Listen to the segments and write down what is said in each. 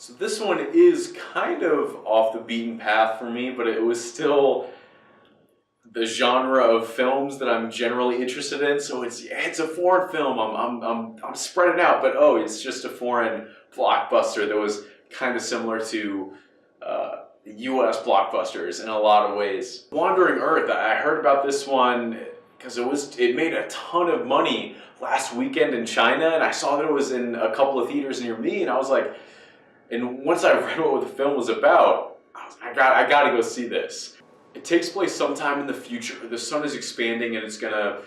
So this one is kind of off the beaten path for me, but it was still the genre of films that I'm generally interested in. So it's a foreign film. I'm spreading out, but it's just a foreign blockbuster that was kind of similar to U.S. blockbusters in a lot of ways. Wandering Earth. I heard about this one because it made a ton of money last weekend in China, and I saw that it was in a couple of theaters near me, and I was like. And once I read what the film was about, I got to go see this. It takes place sometime in the future. The sun is expanding and it's going to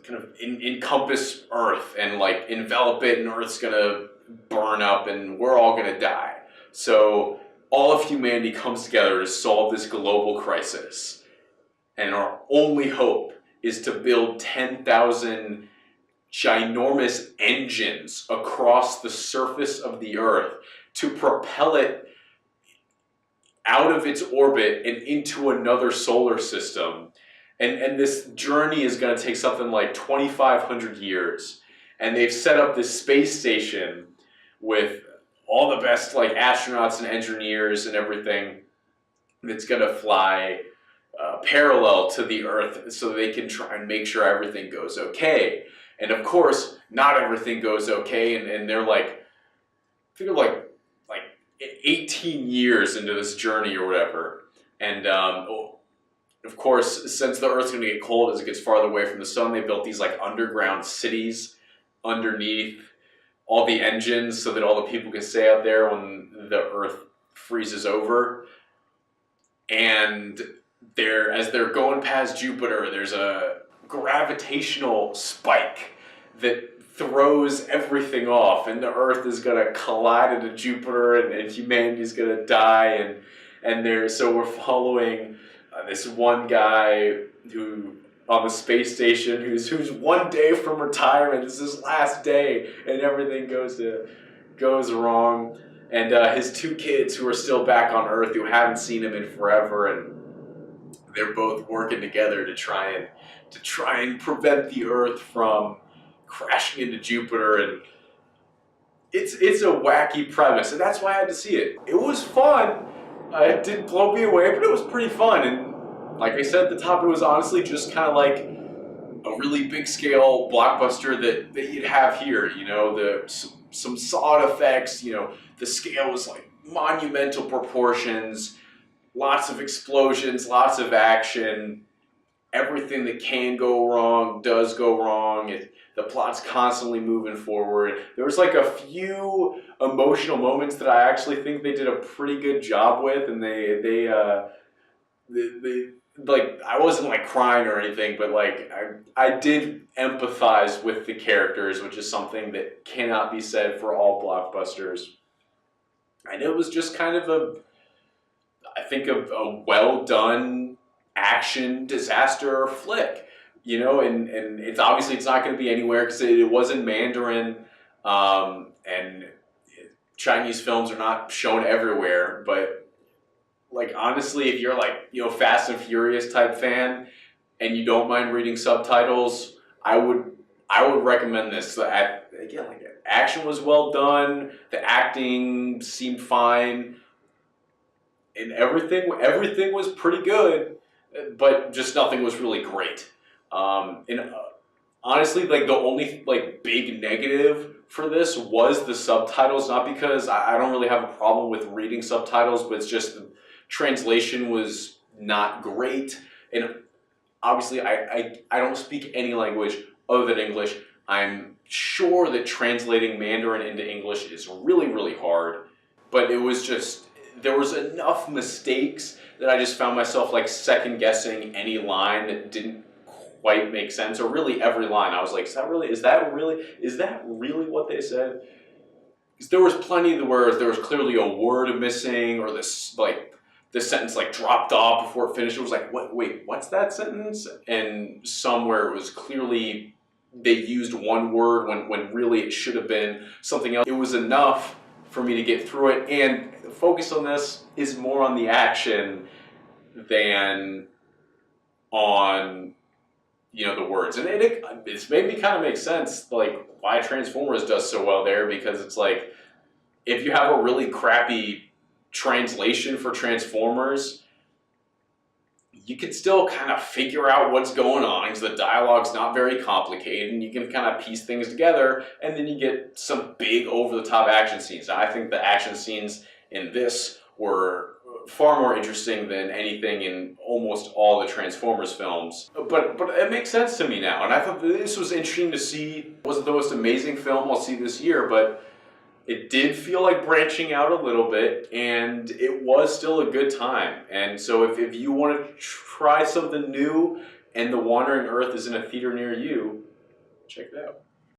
kind of encompass Earth and like envelop it, and Earth's going to burn up and we're all going to die. So all of humanity comes together to solve this global crisis. And our only hope is to build 10,000 ginormous engines across the surface of the Earth to propel it out of its orbit and into another solar system. And this journey is going to take something like 2,500 years. And they've set up this space station with all the best like astronauts and engineers and everything that's going to fly parallel to the Earth so they can try and make sure everything goes okay. And of course, not everything goes okay, and they're like, I think they're like 18 years into this journey or whatever. And of course, since the Earth's going to get cold as it gets farther away from the sun, they built these like underground cities underneath all the engines so that all the people can stay out there when the Earth freezes over. And as they're going past Jupiter, there's a gravitational spike that throws everything off, and the Earth is going to collide into Jupiter, and humanity's going to die, so we're following this one guy who on the space station who's one day from retirement. It's his last day, and everything goes wrong. And his two kids who are still back on Earth, who haven't seen him in forever, and they're both working together to try and prevent the Earth from crashing into Jupiter. And it's a wacky premise, and that's why I had to see it. It was fun. It didn't blow me away, but it was pretty fun. And like I said at the top, it was honestly just kind of like a really big scale blockbuster that you'd have here. You know, some solid effects. You know, the scale was like monumental proportions. Lots of explosions, lots of action. Everything that can go wrong does go wrong. The plot's constantly moving forward. There was like a few emotional moments that I actually think they did a pretty good job with, and they like, I wasn't like crying or anything, but like I did empathize with the characters, which is something that cannot be said for all blockbusters. And it was just kind of a well done action disaster flick. You know, and it's obviously it's not going to be anywhere because it was in Mandarin, and Chinese films are not shown everywhere. But like honestly, if you're like, you know, Fast and Furious type fan and you don't mind reading subtitles, I would recommend this. Again, like action was well done, the acting seemed fine, and everything was pretty good, but just nothing was really great. Honestly, like the only like big negative for this was the subtitles. Not because I don't really have a problem with reading subtitles, but it's just the translation was not great. And obviously, I don't speak any language other than English. I'm sure that translating Mandarin into English is really, really hard. But it was just, there was enough mistakes that I just found myself like second guessing any line that didn't quite make sense, or really every line. I was like, is that really what they said? Because there was plenty where there was clearly a word missing, or this sentence like dropped off before it finished. It was like, wait, what's that sentence? And somewhere it was clearly they used one word when really it should have been something else. It was enough for me to get through it, and the focus on this is more on the action than on, you know, the words. And it's made me kind of make sense like why Transformers does so well there, because it's like if you have a really crappy translation for Transformers, you can still kind of figure out what's going on because the dialogue's not very complicated and you can kind of piece things together, and then you get some big over-the-top action scenes. Now, I think the action scenes in this were far more interesting than anything in almost all the Transformers films. But it makes sense to me now, and I thought this was interesting to see. It wasn't the most amazing film I'll see this year, but it did feel like branching out a little bit, and it was still a good time. And so if you want to try something new and The Wandering Earth is in a theater near you, check it out.